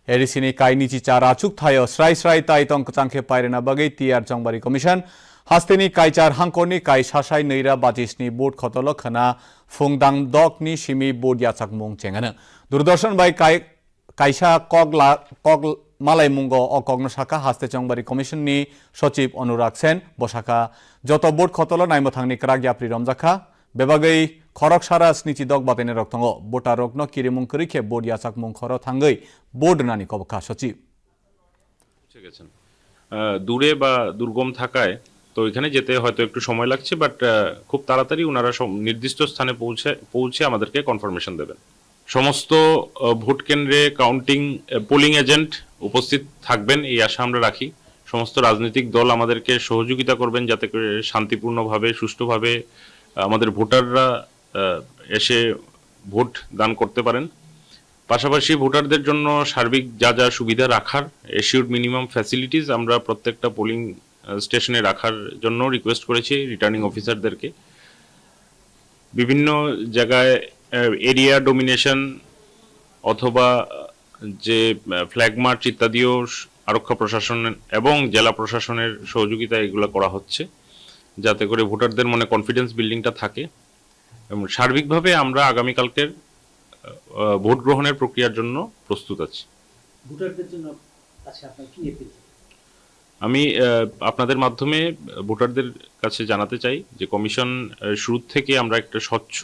Erisini kai nichi cara achuk thayo srai tai tong changkhe pairena bagai tiar jongbari commission hasteni kai char hangkorni kai sasai neira bajisni board khotolo khana phungdang dokni simi board yachak mung chengana Durdarshan bai kaisa kog malai mungo okogno saka haste jongbari commission ni সচিব অনুরাগ সেন বসাকা যত board khotolo naimo thangni krak yapri romjaka bebagai খরক সারা স্নিচি দক বাতেনে রক্তঙ্গ বোটা রগ্ন কিরিমুং করিখে board ইয়াচাক মুং খর থাঙ্গই board নানি কবকা সচিব দূরে বা দুর্গম থাকায় তো এখানে যেতে হয়তো একটু সময় লাগছে বাট খুব তাড়াতাড়ি ওনারা নির্দিষ্ট স্থানে পৌঁছে আমাদেরকে কনফার্মেশন দেবেন সমস্ত ভোট কেন্দ্রে কাউন্টিং পোলিং এজেন্ট উপস্থিত থাকবেন এই আশা আমরা রাখি সমস্ত রাজনৈতিক দল আমাদেরকে সহযোগিতা করবেন যাতে করে শান্তিপূর্ণভাবে সুষ্ঠুভাবে আমাদের ভোটাররা এসে ভোট দান করতে পারেন পাশাপাশি ভোটারদের জন্য সার্বিক যা যা সুবিধা রাখার এশিওরড মিনিমাম ফ্যাসিলিটিস আমরা প্রত্যেকটা পোলিং স্টেশনে রাখার জন্য রিকোয়েস্ট করেছি রিটার্নিং অফিসারদেরকে বিভিন্ন জায়গায় এরিয়া ডোমিনেশন অথবা যে ফ্ল্যাগ মার্চ ইত্যাদিও আরক্ষা প্রশাসন এবং জেলা প্রশাসনের সহযোগিতা এগুলো করা হচ্ছে যাতে করে ভোটারদের মনে কনফিডেন্স বিল্ডিংটা থাকে এবং সার্বিকভাবে আমরা আগামীকালকের ভোট গ্রহণের প্রক্রিয়ার জন্য প্রস্তুত আছি ভোটারদের জন্য আচ্ছা আপনার কি এপিল আমি আপনাদের মাধ্যমে ভোটারদের কাছে জানাতে চাই যে কমিশন শুরু থেকে আমরা একটা স্বচ্ছ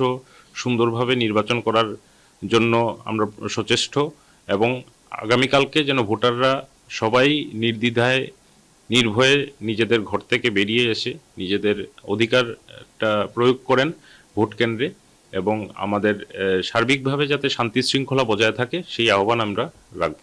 সুন্দরভাবে নির্বাচন করার জন্য আমরা সচেষ্ট এবং আগামীকালকে যেন ভোটাররা সবাই নির্দ্বিধায় নির্ভয়ে নিজেদের ঘর থেকে বেরিয়ে এসে নিজেদের অধিকারটা প্রয়োগ করেন ভোট কেন্দ্রে এবং আমাদের সার্বিকভাবে যাতে শান্তি শৃঙ্খলা বজায় থাকে সেই আহ্বান আমরা রাখব